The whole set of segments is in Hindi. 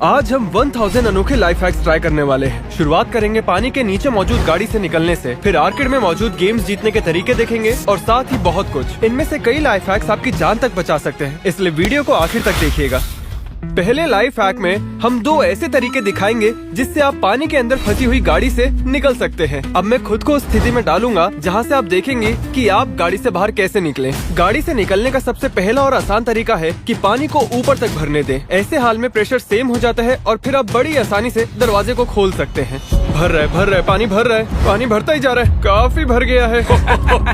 आज हम 1000 अनोखे लाइफ हैक्स ट्राई करने वाले हैं। शुरुआत करेंगे पानी के नीचे मौजूद गाड़ी से निकलने से, फिर आर्केड में मौजूद गेम्स जीतने के तरीके देखेंगे और साथ ही बहुत कुछ। इनमें से कई लाइफ हैक्स आपकी जान तक बचा सकते हैं, इसलिए वीडियो को आखिर तक देखिएगा। पहले लाइफ हैक में हम 2 ऐसे तरीके दिखाएंगे जिससे आप पानी के अंदर फंसी हुई गाड़ी से निकल सकते हैं। अब मैं खुद को उस स्थिति में डालूंगा जहां से आप देखेंगे कि आप गाड़ी से बाहर कैसे निकलें। गाड़ी से निकलने का सबसे पहला और आसान तरीका है कि पानी को ऊपर तक भरने दें। ऐसे हाल में प्रेशर सेम हो जाता है और फिर आप बड़ी आसानी से दरवाजे को खोल सकते हैं। भर रहा है, पानी भर रहा है, पानी भरता ही जा रहा है, काफी भर गया है।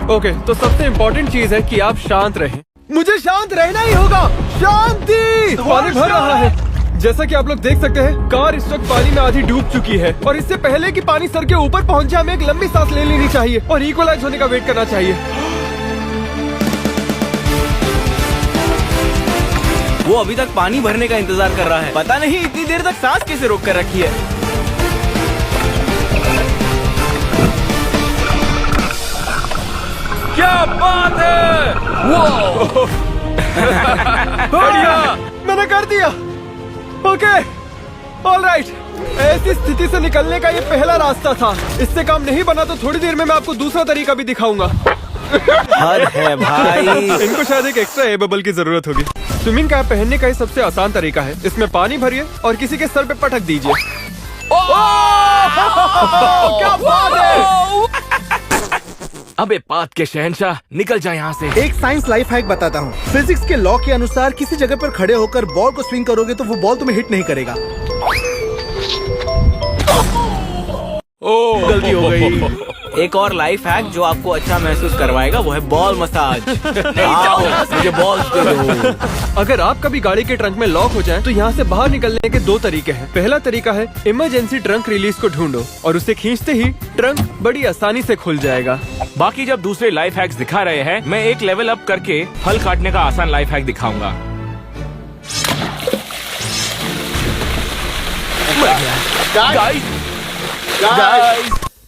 ओके, तो सबसे इम्पोर्टेंट चीज है कि आप शांत रहें। मुझे शांत रहना ही होगा। शांति। पानी भर रहा है। जैसा कि आप लोग देख सकते हैं, कार इस वक्त पानी में आधी डूब चुकी है और इससे पहले कि पानी सर के ऊपर पहुंच जाए, हमें एक लंबी सांस ले लेनी चाहिए और इक्वलाइज होने का वेट करना चाहिए। वो अभी तक पानी भरने का इंतजार कर रहा है। पता नहीं इतनी देर तक सांस कैसे रोक कर रखी है। क्या बात है। वो बढ़िया, मैंने कर दिया। Okay, alright. ऐसी स्थिति से निकलने का ये पहला रास्ता था। इससे काम नहीं बना तो थोड़ी देर में मैं आपको दूसरा तरीका भी दिखाऊंगा। हद है भाई। इनको शायद एक एक्स्ट्रा एयर बबल की जरूरत होगी। स्विमिंग कैप पहनने का ये सबसे आसान तरीका है। इसमें पानी भरिए और किसी के सर पे पटक दीजिए। क्या बात है। अबे पात के शहंशाह, निकल जा यहाँ से। एक साइंस लाइफ हैक बताता हूँ। फिजिक्स के लॉ के अनुसार किसी जगह पर खड़े होकर बॉल को स्विंग करोगे तो वो बॉल तुम्हें हिट नहीं करेगा। ओह, गलती हो गई। एक और लाइफ हैक जो आपको अच्छा महसूस करवाएगा वो है बॉल मसाज। आओ, मुझे बॉल दे दो। अगर आप कभी गाड़ी के ट्रंक में लॉक हो जाएं, तो यहाँ से बाहर निकलने के 2 तरीके हैं। पहला तरीका है इमरजेंसी ट्रंक रिलीज को ढूंढो और उसे खींचते ही ट्रंक बड़ी आसानी से खुल जाएगा। बाकी जब दूसरे लाइफ हैक्स दिखा रहे हैं, मैं एक लेवल अप करके फल काटने का आसान लाइफ हैक दिखाऊंगा। गाइस,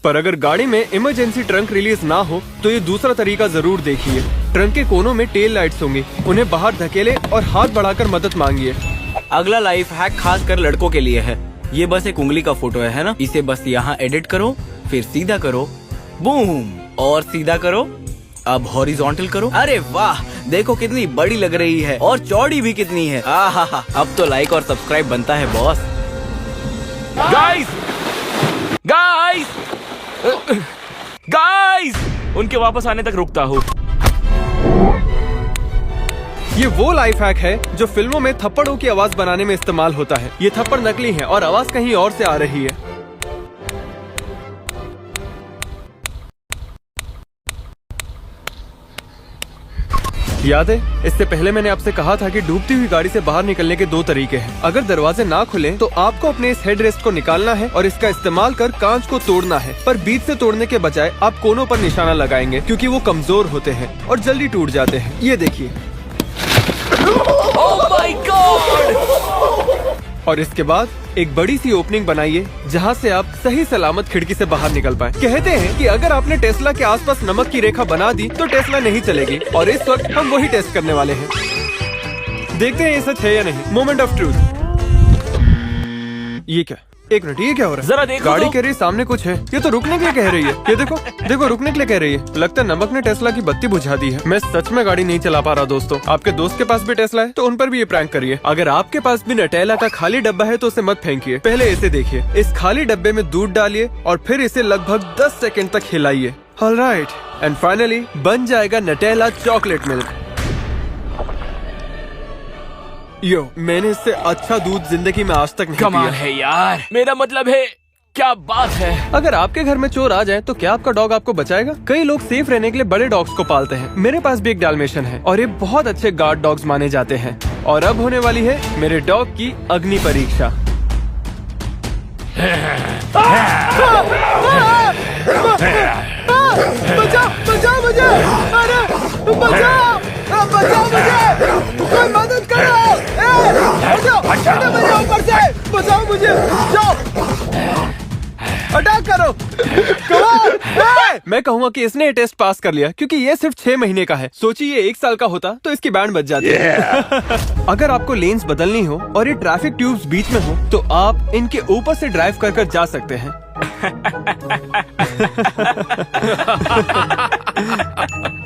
पर अगर गाड़ी में इमरजेंसी ट्रंक रिलीज ना हो तो ये दूसरा तरीका जरूर देखिए। ट्रंक के कोनों में टेल लाइट्स होंगी, उन्हें बाहर धकेले और हाथ बढ़ाकर मदद मांगिए। अगला लाइफ हैक खास कर लड़कों के लिए है। ये बस एक उंगली का फोटो है ना? इसे बस यहाँ एडिट करो, फिर सीधा करो, बूम, और सीधा करो। अब हॉरिजॉन्टल करो। अरे वाह, देखो कितनी बड़ी लग रही है और चौड़ी भी कितनी है। आहा, अब तो लाइक और सब्सक्राइब बनता है बॉस। गाइस, गाइस, गाइस, उनके वापस आने तक रुकता हूँ। ये वो लाइफ हैक है जो फिल्मों में थप्पड़ों की आवाज बनाने में इस्तेमाल होता है। ये थप्पड़ नकली है और आवाज कहीं और से आ रही है। याद है, इससे पहले मैंने आपसे कहा था कि डूबती हुई गाड़ी से बाहर निकलने के 2 तरीके हैं। अगर दरवाजे ना खुलें तो आपको अपने इस हेडरेस्ट को निकालना है और इसका इस्तेमाल कर कांच को तोड़ना है। पर बीच से तोड़ने के बजाय आप कोनों पर निशाना लगाएंगे क्योंकि वो कमजोर होते हैं और जल्दी टूट जाते हैं। ये देखिए। Oh my God! और इसके बाद एक बड़ी सी ओपनिंग बनाइए जहां से आप सही सलामत खिड़की से बाहर निकल पाए। कहते हैं कि अगर आपने टेस्ला के आसपास नमक की रेखा बना दी तो टेस्ला नहीं चलेगी और इस वक्त हम वही टेस्ट करने वाले हैं। देखते हैं ये सच है या नहीं। Moment of truth. ये क्या? एक मिनट, ये क्या हो रहा है? जरा देखो गाड़ी तो। कह रही है सामने कुछ है। ये तो रुकने के लिए कह रही है। ये देखो, देखो रुकने के लिए कह रही है। लगता है नमक ने टेस्ला की बत्ती बुझा दी है। मैं सच में गाड़ी नहीं चला पा रहा दोस्तों। आपके दोस्त के पास भी टेस्ला है तो उन पर भी ये प्रैंक करिए। अगर आपके पास भी नटेला का खाली डब्बा है तो उसे मत फेंकिए। पहले इसे देखिए। इस खाली डब्बे में दूध डालिए और फिर इसे लगभग 10 सेकंड तक हिलाइए। ऑलराइट, एंड फाइनली बन जाएगा नटेला चॉकलेट मिल्क। यो, मैंने इससे अच्छा दूध जिंदगी में आज तक नहीं कमाल पिया। है यार। मेरा मतलब है, क्या बात है। अगर आपके घर में चोर आ जाए तो क्या आपका डॉग आपको बचाएगा? कई लोग सेफ रहने के लिए बड़े डॉग्स को पालते हैं। मेरे पास भी एक डाल्मेशियन है और ये बहुत अच्छे गार्ड डॉग्स माने जाते हैं। और अब होने वाली है मेरे डॉग की अग्नि परीक्षा। बचाओ, बचाओ मुझे! अरे बचाओ, बचाओ मुझे! कोई मदद करो! बचाओ, मुझे ऊपर से! बचाओ मुझे! जाओ! अटैक करो। Come on! Hey! मैं कहूँगा कि इसने ये टेस्ट पास कर लिया क्योंकि ये सिर्फ 6 महीने का है। सोचिए ये 1 साल का होता तो इसकी बैंड बच जाती। अगर आपको लेन्स बदलनी हो और ये ट्रैफिक ट्यूब्स बीच में हो तो आप इनके ऊपर से ड्राइव कर जा सकते हैं।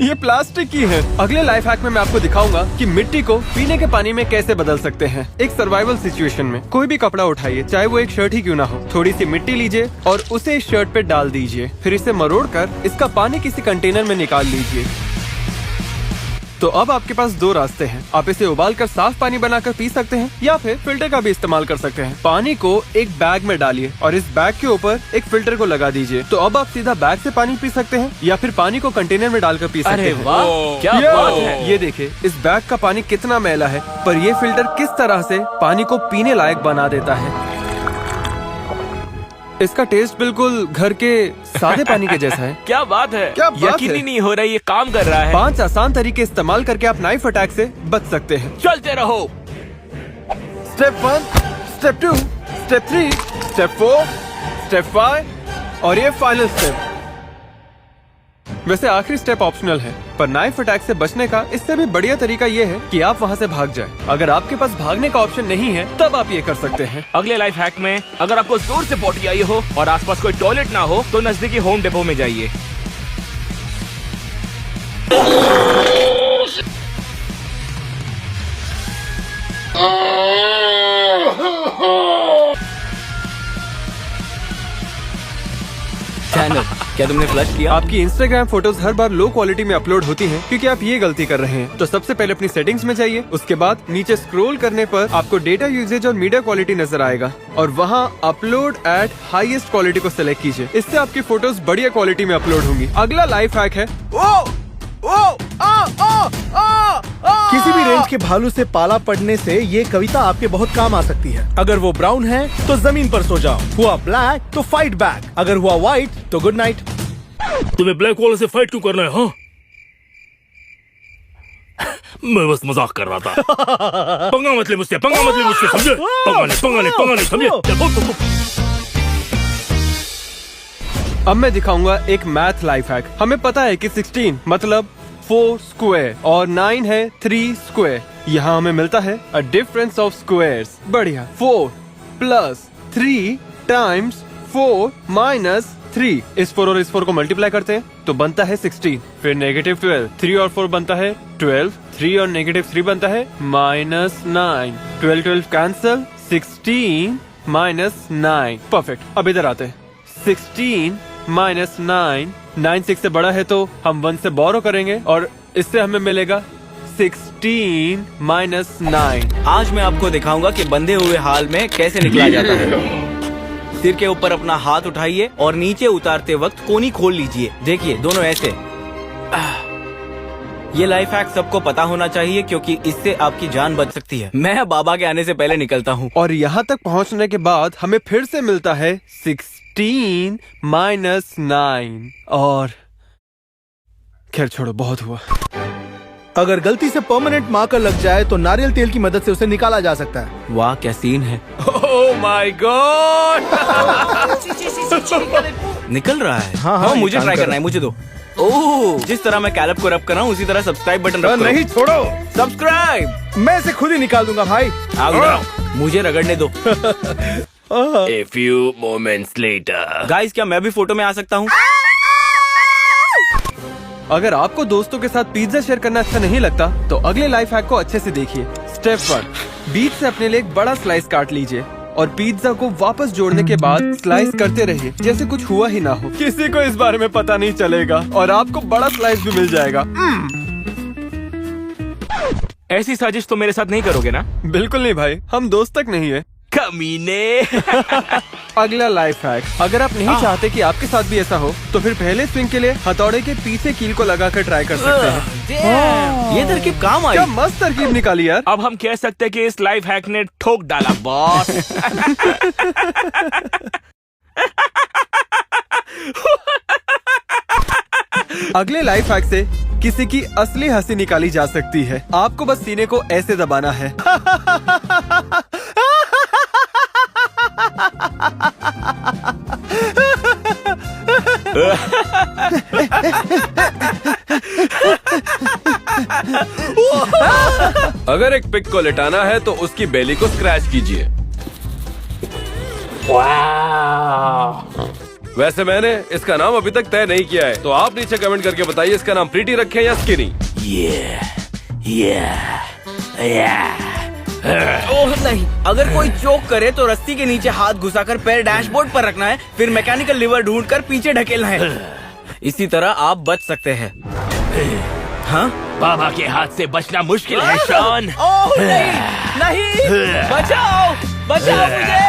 ये प्लास्टिक की है। अगले लाइफ हैक में मैं आपको दिखाऊंगा कि मिट्टी को पीने के पानी में कैसे बदल सकते हैं। एक सर्वाइवल सिचुएशन में कोई भी कपड़ा उठाइए, चाहे वो एक शर्ट ही क्यों ना हो, थोड़ी सी मिट्टी लीजिए और उसे इस शर्ट पे डाल दीजिए। फिर इसे मरोड़कर इसका पानी किसी कंटेनर में निकाल लीजिए। तो अब आपके पास 2 रास्ते हैं। आप इसे उबालकर साफ पानी बनाकर पी सकते हैं या फिर फिल्टर का भी इस्तेमाल कर सकते हैं। पानी को एक बैग में डालिए और इस बैग के ऊपर एक फिल्टर को लगा दीजिए। तो अब आप सीधा बैग से पानी पी सकते हैं या फिर पानी को कंटेनर में डालकर पी सकते अरे हैं। वाह, क्या बात है। ये देखिए इस बैग का पानी कितना मैला है, पर ये फिल्टर किस तरह से पानी को पीने लायक बना देता है। इसका टेस्ट बिल्कुल घर के सादे पानी के जैसा है। क्या बात है, क्या बात यकीन ही है। नहीं हो रहा है ये काम कर रहा है। 5 आसान तरीके इस्तेमाल करके आप नाइफ अटैक से बच सकते हैं। चलते रहो। Step 1, step 2, step 3, step 4, step 5 और ये फाइनल स्टेप। वैसे आखिरी स्टेप ऑप्शनल है, पर नाइफ अटैक से बचने का इससे भी बढ़िया तरीका ये है कि आप वहाँ से भाग जाएं। अगर आपके पास भागने का ऑप्शन नहीं है तब आप ये कर सकते हैं। अगले लाइफ हैक में अगर आपको जोर से पोटी आई हो और आसपास कोई टॉयलेट ना हो तो नजदीकी होम डिपो में जाइए। चैनल, क्या तुमने फ्लश किया? आपकी इंस्टाग्राम फोटोज हर बार लो क्वालिटी में अपलोड होती हैं क्योंकि आप ये गलती कर रहे हैं। तो सबसे पहले अपनी सेटिंग्स में जाइए, उसके बाद नीचे स्क्रॉल करने पर आपको डेटा यूजेज और मीडिया क्वालिटी नजर आएगा और वहाँ अपलोड एट हाईएस्ट क्वालिटी को सिलेक्ट कीजिए। इससे आपकी फोटोज बढ़िया क्वालिटी में अपलोड होंगी। अगला लाइफ हैक है किसी भी रेंज के भालू से पाला पड़ने से ये कविता आपके बहुत काम आ सकती है। अगर वो ब्राउन है तो जमीन पर सो जाओ, हुआ ब्लैक तो फाइट बैक, अगर हुआ व्हाइट तो गुड नाइट। तुम्हें ब्लैक वाले से फाइट क्यों करना है? हाँ मैं बस मजाक कर रहा था। पंगा मत ले मुझसे, पंगा मत ले मुझसे, समझे? पंगा नहीं समझे? अब मैं दिखाऊंगा एक मैथ लाइफ हैक। हमें पता है कि 16 मतलब 4 स्क्वायर और 9 है 3 स्क्वायर। यहाँ हमें मिलता है अ डिफरेंस ऑफ स्क्वायर्स। बढ़िया। 4 प्लस 3 टाइम्स 4 माइनस 3। इस 4 और इस 4 को मल्टीप्लाई करते हैं तो बनता है 16। फिर नेगेटिव 12, 3 और 4 बनता है 12, 3 और नेगेटिव 3 बनता है -9। 12 कैंसल, 16 माइनस 9। परफेक्ट। अब इधर आते हैं। 16 माइनस 9, 9 6 से बड़ा है तो हम 1 से बोरो करेंगे और इससे हमें मिलेगा 16 माइनस 9। आज मैं आपको दिखाऊंगा कि बंधे हुए हाल में कैसे निकला जाता है। सिर के ऊपर अपना हाथ उठाइए और नीचे उतारते वक्त कोनी खोल लीजिए। देखिए दोनों ऐसे। ये लाइफ हैक सबको पता होना चाहिए क्योंकि इससे आपकी जान बच सकती है। मैं बाबा के आने से पहले निकलता हूँ। और यहाँ तक पहुँचने के बाद हमें फिर से मिलता है 16 माइनस 9। और खैर छोड़ो, बहुत हुआ। अगर गलती से परमानेंट मार्कर लग जाए तो नारियल तेल की मदद से उसे निकाला जा सकता है। वाह क्या सीन है। Oh my God. निकल रहा है। हाँ, ये मुझे काम ट्राई कर करना है, मुझे दो। ओह, जिस तरह मैं कैलप को रब कर रहा हूँ उसी तरह सब्सक्राइब बटन रब करो। नहीं छोड़ो, सब्सक्राइब। मैं इसे खुद ही निकाल दूंगा भाई। मुझे रगड़ने दो। A few moments later. Guys, क्या मैं भी फोटो में आ सकता हूँ? अगर आपको दोस्तों के साथ पिज्जा शेयर करना अच्छा नहीं लगता तो अगले लाइफ हैक को अच्छे से देखिए। स्टेप 1, बीच से अपने लिए एक बड़ा स्लाइस काट लीजिए और पिज्जा को वापस जोड़ने के बाद स्लाइस करते रहिए जैसे कुछ हुआ ही ना हो। किसी को इस बारे में पता नहीं चलेगा और आपको बड़ा स्लाइस भी मिल जाएगा। ऐसी साजिश तो मेरे साथ नहीं करोगे ना? बिल्कुल नहीं भाई, हम दोस्त तक नहीं है। कमीने। अगला लाइफ हैक, अगर आप नहीं चाहते कि आपके साथ भी ऐसा हो तो फिर पहले स्विंग के लिए हथौड़े के पीछे कील को लगाकर ट्राई कर सकते हैं। ये तरकीब काम आई। क्या मस्त तरकीब निकाली यार। अब हम कह सकते हैं कि इस लाइफ हैक ने ठोक डाला बॉस। अगले लाइफ हैक से किसी की असली हंसी निकाली जा सकती है। आपको बस सीने को ऐसे दबाना है। अगर एक पिग को लिटाना है तो उसकी बेली को स्क्रैच कीजिए। वैसे मैंने इसका नाम अभी तक तय नहीं किया है, तो आप नीचे कमेंट करके बताइए इसका नाम प्रीटी रखें या स्किनी। ओह नहीं, अगर कोई चोक करे तो रस्सी के नीचे हाथ घुसाकर पैर डैशबोर्ड पर रखना है, फिर मैकेनिकल लीवर ढूंढकर पीछे ढकेलना है। इसी तरह आप बच सकते हैं। हाँ? बाबा के हाथ से बचना मुश्किल है शॉन। ओह नहीं, नहीं, बचाओ, बचाओ मुझे।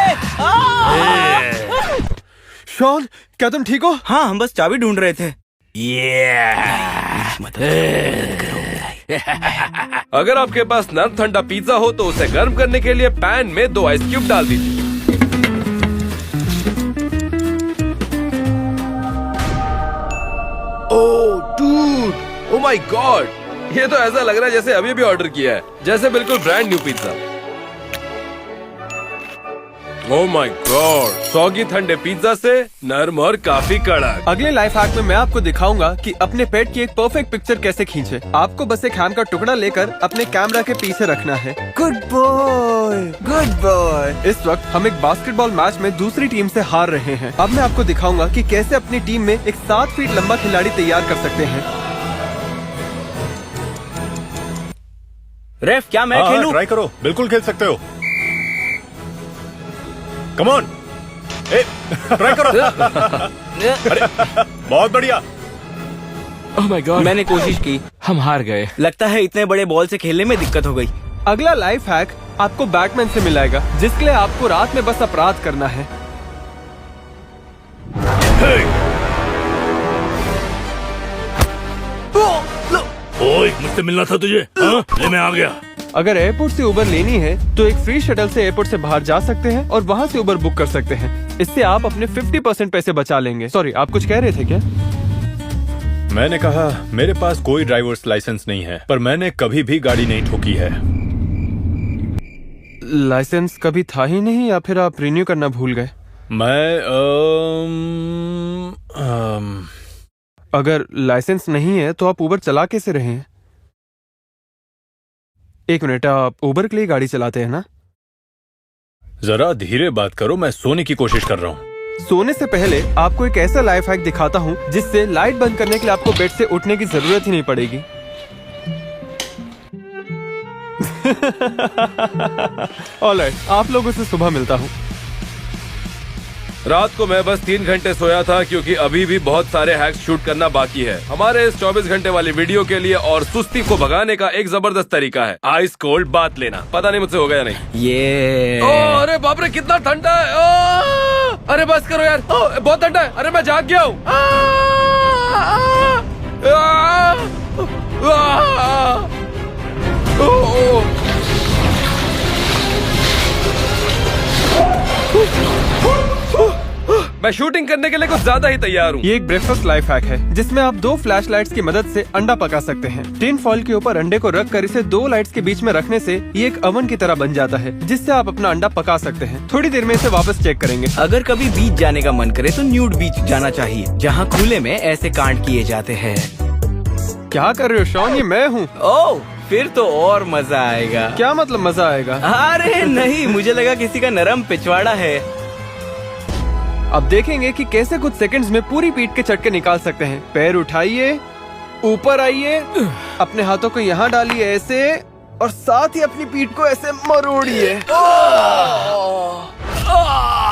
शॉन, क्या तुम ठीक हो? हाँ, हम बस चाबी ढूंढ रहे थे। अगर आपके पास नर्म ठंडा पिज्जा हो तो उसे गर्म करने के लिए पैन में 2 आइस क्यूब डाल दीजिए। ओह डूड, ओह माय गॉड, ये तो ऐसा लग रहा है जैसे अभी भी ऑर्डर किया है, जैसे बिल्कुल brand new pizza. Oh my God, सौगी ठंडे पिज्जा से नरम और काफी कड़क। अगले लाइफ हैक में मैं आपको दिखाऊंगा कि अपने पेट की एक परफेक्ट पिक्चर कैसे खींचे। आपको बस एक हैम का टुकड़ा लेकर अपने कैमरा के पीछे रखना है। Good boy, good boy. इस वक्त हम एक बास्केटबॉल मैच में दूसरी टीम से हार रहे हैं। अब मैं आपको दिखाऊंगा कि कैसे अपनी टीम में एक 7 फीट लंबा खिलाड़ी तैयार कर सकते हैं। रेफ, क्या मैं खेलूं? ट्राई करो, बिल्कुल खेल सकते हो। कम ऑन, ट्राई करो। अरे, बहुत बढ़िया। ओह माय गॉड, मैंने कोशिश की, हम हार गए। लगता है इतने बड़े बॉल से खेलने में दिक्कत हो गई। अगला लाइफ हैक आपको बैटमैन से मिलाएगा, जिसके लिए आपको रात में बस अपराध करना है। ओए, मुझसे मिलना था तुझे। हाँ? ले, मैं आ गया। अगर एयरपोर्ट से उबर लेनी है तो एक फ्री शटल से एयरपोर्ट से बाहर जा सकते हैं और वहाँ से उबर बुक कर सकते हैं। इससे आप अपने 50% पैसे बचा लेंगे। सॉरी, आप कुछ कह रहे थे क्या? मैंने कहा मेरे पास कोई ड्राइवर्स लाइसेंस नहीं है, पर मैंने कभी भी गाड़ी नहीं ठोकी है। लाइसेंस कभी था ही नहीं या फिर आप रिन्यू करना भूल गए? मैं अगर लाइसेंस नहीं है तो आप उबर चला कैसे रहे हैं? एक मिनट, आप उबर के लिए गाड़ी चलाते हैं ना? जरा धीरे बात करो, मैं सोने की कोशिश कर रहा हूँ। सोने से पहले आपको एक ऐसा लाइफ हैक दिखाता हूँ जिससे लाइट बंद करने के लिए आपको बेड से उठने की जरूरत ही नहीं पड़ेगी। ऑलराइट, आप लोगों से सुबह मिलता हूँ। रात को मैं बस 3 घंटे सोया था क्योंकि अभी भी बहुत सारे हैक्स शूट करना बाकी है। हमारे इस 24 घंटे वाली वीडियो के लिए और सुस्ती को भगाने का एक जबरदस्त तरीका है आइस कोल्ड बात लेना। पता नहीं मुझसे होगा या नहीं। ये अरे बाप रे, कितना ठंडा है। अरे बस करो यार, बहुत ठंडा है। अरे मैं जाग गया हूँ। मैं शूटिंग करने के लिए कुछ ज्यादा ही तैयार हूँ। ये एक ब्रेकफास्ट लाइफ हैक है जिसमें आप 2 फ्लैश लाइट्स की मदद से अंडा पका सकते हैं। टिन फॉइल के ऊपर अंडे को रखकर इसे 2 लाइट्स के बीच में रखने से ये एक ओवन की तरह बन जाता है, जिससे आप अपना अंडा पका सकते हैं। थोड़ी देर में इसे वापस चेक करेंगे। अगर कभी बीच जाने का मन करे तो न्यूड बीच जाना चाहिए, जहाँ खुले में ऐसे कांड किए जाते हैं। क्या कर रहे हो शॉन? ये मैं हूँ। ओह, फिर तो और मजा आएगा। क्या मतलब मजा आएगा? अरे नहीं, मुझे लगा किसी का नरम पिछवाड़ा है। अब देखेंगे कि कैसे कुछ सेकंड्स में पूरी पीठ के चटके निकाल सकते हैं। पैर उठाइए, ऊपर आइए, अपने हाथों को यहाँ डालिए ऐसे, और साथ ही अपनी पीठ को ऐसे मरोड़िए।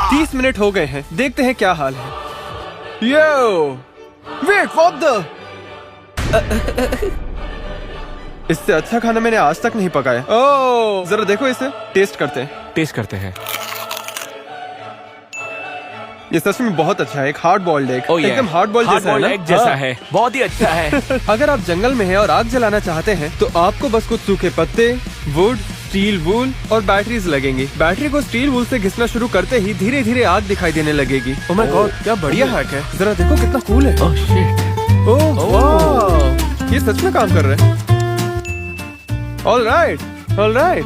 30 मिनट हो गए हैं, देखते हैं क्या हाल है। यो, वेट व्हाट द? इससे अच्छा खाना मैंने आज तक नहीं पकाया। ओह, जरा देखो इसे, टेस्ट करते हैं। टेस्ट करते हैं। ये सच में बहुत अच्छा है। एक hard boiled egg, Oh yeah. एकदम हार्ड बॉइल्ड जैसा है ना? एग जैसा हाँ। है, बहुत ही अच्छा है। अगर आप जंगल में हैं और आग जलाना चाहते हैं तो आपको बस कुछ सूखे पत्ते, वुड, स्टील वूल और बैटरीज लगेंगी। बैटरी को स्टील वूल से घिसना शुरू करते ही धीरे धीरे आग दिखाई देने लगेगी। ओह माय गॉड, क्या बढ़िया हैक है। जरा देखो कितना कूल है। Oh shit. ओह वाह, ये सच में काम कर रहा है। ऑलराइट, ऑलराइट,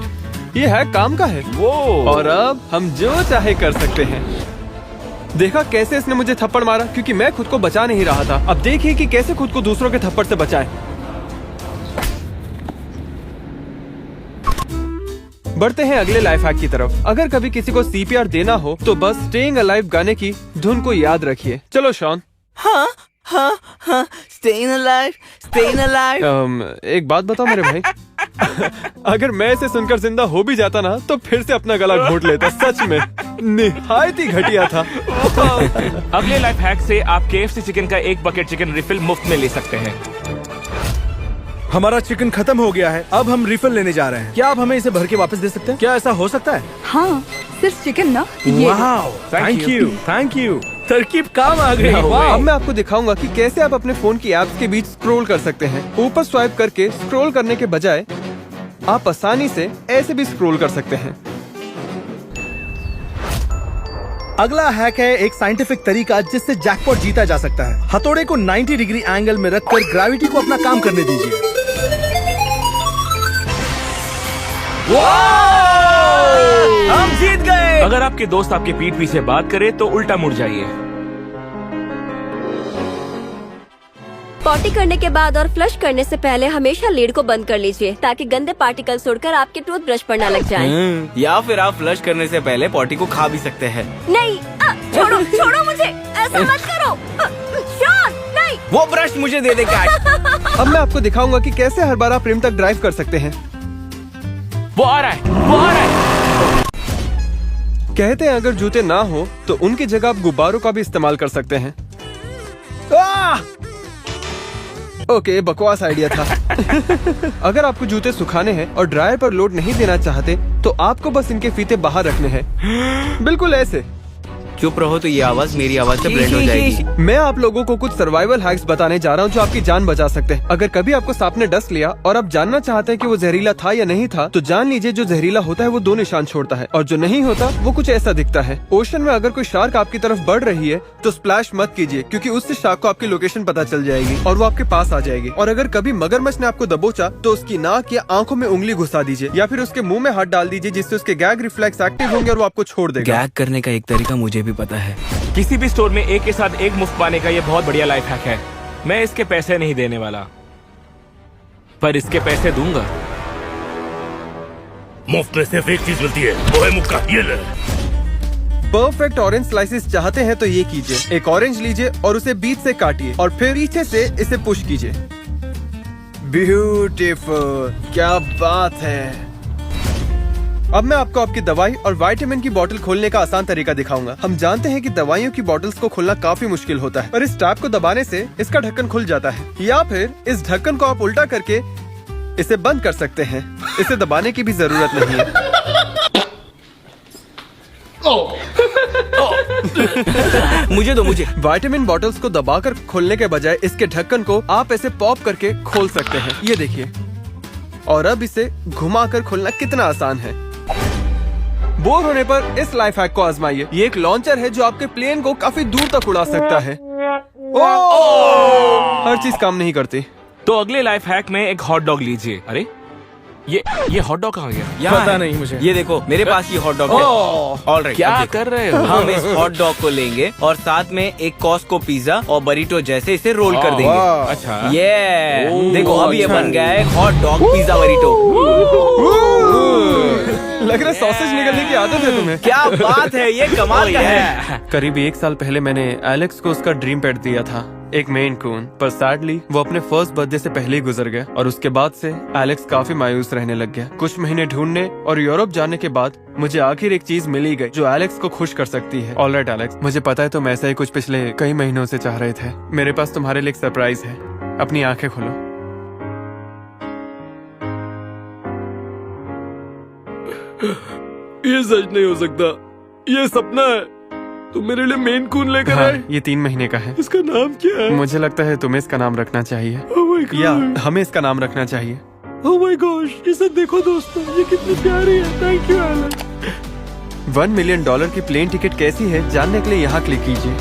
ये हैक काम का है। वो और अब हम जो चाहे कर सकते हैं। देखा कैसे इसने मुझे थप्पड़ मारा, क्योंकि मैं खुद को बचा नहीं रहा था। अब देखिए कि कैसे खुद को दूसरों के थप्पड़ से बचाएं। बढ़ते हैं अगले लाइफ हैक की तरफ। अगर कभी किसी को CPR देना हो तो बस स्टेइंग अलाइव गाने की धुन को याद रखिए। चलो शॉन। हाँ हाँ हाँ, staying alive, staying alive। एक बात बताओ मेरे भाई, अगर मैं इसे सुनकर जिंदा हो भी जाता ना तो फिर से अपना गला घोट लेता। सच में निहायत ही घटिया था। अगले लाइफ हैक से आप KFC चिकन का 1 बकेट चिकन रिफिल मुफ्त में ले सकते हैं। हमारा चिकन खत्म हो गया है, अब हम रिफिल लेने जा रहे हैं। क्या आप हमें इसे भर के वापस दे सकते हैं? क्या ऐसा हो सकता है? हाँ, सिर्फ चिकन ना। Wow, thank you. तरकीब काम आ गई। अब मैं आपको दिखाऊंगा कि कैसे आप अपने फोन की एप्स के बीच स्क्रॉल कर सकते हैं। ऊपर स्वाइप करके स्क्रॉल करने के बजाय आप आसानी से ऐसे भी स्क्रॉल कर सकते हैं। अगला हैक है एक साइंटिफिक तरीका जिससे जैकपॉट जीता जा सकता है। हथौड़े को 90 डिग्री एंगल में रखकर ग्रेविटी को अपना काम करने दीजिए। हम जीत गए। अगर आपके दोस्त आपके पीठ पीछे बात करे तो उल्टा मुड़ जाइए। पॉटी करने के बाद और फ्लश करने से पहले हमेशा लीड को बंद कर लीजिए ताकि गंदे पार्टिकल्स उड़कर आपके टूथब्रश पर न लग जाएं। या फिर आप फ्लश करने से पहले पॉटी को खा भी सकते हैं। नहीं, छोड़ो छोड़ो मुझे, ऐसा मत करो। शॉन, नहीं। वो ब्रश मुझे दे दे कैट। अब मैं आपको दिखाऊंगा कि कैसे हर बार आप रिम तक ड्राइव कर सकते हैं। वो आ रहा है, वो आ रहा है। कहते हैं अगर जूते ना हो तो उनकी जगह आप गुब्बारों का भी इस्तेमाल कर सकते हैं। ओके, बकवास आइडिया था। अगर आपको जूते सुखाने हैं और ड्रायर पर लोड नहीं देना चाहते तो आपको बस इनके फीते बाहर रखने हैं, बिल्कुल ऐसे। चुप रहो तो ये आवाज मेरी आवाज से ब्लेंड हो जाएगी। मैं आप लोगों को कुछ सर्वाइवल हैक्स बताने जा रहा हूँ जो आपकी जान बचा सकते हैं। अगर कभी आपको सांप ने डस लिया और आप जानना चाहते हैं कि वो जहरीला था या नहीं था, तो जान लीजिए जो जहरीला होता है वो 2 निशान छोड़ता है और जो नहीं होता वो कुछ ऐसा दिखता है। ओशन में अगर कोई शार्क आपकी तरफ बढ़ रही है तो स्प्लैश मत कीजिए, क्योंकि उससे शार्क को आपकी लोकेशन पता चल जाएगी और वो आपके पास आ जाएगी। और अगर कभी मगरमच्छ ने आपको दबोचा तो उसकी नाक या आंखों में उंगली घुसा दीजिए या फिर उसके मुंह में हाथ डाल दीजिए, जिससे उसके गैग रिफ्लेक्स एक्टिव होंगे और वो आपको छोड़ देगा। गैग करने का एक तरीका मुझे भी पता है। किसी भी स्टोर में एक के साथ एक मुफ्त पाने का ये बहुत बढ़िया लाइफ हैक है। मैं इसके पैसे नहीं देने वाला, पर इसके पैसे दूंगा। मुफ्त में सिर्फ एक चीज मिलती है, वो है मुक्का। ये ले। परफेक्ट ऑरेंज स्लाइसेस चाहते हैं तो ये कीजिए। एक ऑरेंज लीजिए और उसे बीच से काटिए और फिर पीछे से इसे पुश कीजिए। ब्यूटीफुल, क्या बात है। अब मैं आपको आपकी दवाई और विटामिन की बोतल खोलने का आसान तरीका दिखाऊंगा। हम जानते हैं कि दवाइयों की बोतल्स को खोलना काफी मुश्किल होता है, पर इस टैप को दबाने से इसका ढक्कन खुल जाता है, या फिर इस ढक्कन को आप उल्टा करके इसे बंद कर सकते हैं। इसे दबाने की भी जरूरत नहीं है। मुझे दो, मुझे। विटामिन बॉटल्स को दबाकर खोलने के बजाय इसके ढक्कन को आप ऐसे पॉप करके खोल सकते हैं। ये देखिए। और अब इसे घुमाकर खोलना कितना आसान है। बोर होने पर इस लाइफ हैक को आजमाइए। ये एक लॉन्चर है जो आपके प्लेन को काफी दूर तक उड़ा सकता है। हर चीज काम नहीं करती। तो अगले लाइफ हैक में एक हॉट डॉग लीजिए। अरे ये हॉट डॉग कहाँ गया? यहाँ पता है। नहीं मुझे। ये देखो, मेरे पास ये हॉट डॉग है। ऑलराइट, क्या कर रहे हो? हम इस हॉट डॉग को लेंगे और साथ में एक कॉस्को पिज्जा और बरीटो जैसे इसे रोल कर देंगे। अच्छा, ये देखो, अब ये बन गया है हॉट डॉग पिज्जा बरीटो। लग रहा है सॉसेज निकलने की आदत है तुम्हें। क्या बात है, ये कमाल का है। करीब 1 साल पहले मैंने एलेक्स को उसका ड्रीम पेट दिया था, एक मेन कून। पर सैडली वो अपने फर्स्ट बर्थडे से पहले ही गुजर गया और उसके बाद से एलेक्स काफी मायूस रहने लग गया। कुछ महीने ढूंढने और यूरोप जाने के बाद मुझे आखिर एक चीज मिली गई जो एलेक्स को खुश कर सकती है। ऑलराइट एलेक्स, मुझे पता है तुम ऐसा ही कुछ पिछले कई महीनों से चाह रहे थे। मेरे पास तुम्हारे लिए एक सरप्राइज है। अपनी आंखें खोलो। ये सच नहीं हो सकता, ये सपना है। तुम मेरे लिए मेन कून लेकर हाँ, आए। ये 3 महीने का है। इसका नाम क्या है? मुझे लगता है तुम्हें इसका नाम रखना चाहिए, Oh my God. या हमें इसका नाम रखना चाहिए। Oh my gosh, इसे देखो दोस्तों, ये कितनी प्यारी है। Thank you Alex. $1 मिलियन की प्लेन टिकट कैसी है जानने के लिए यहाँ क्लिक कीजिए।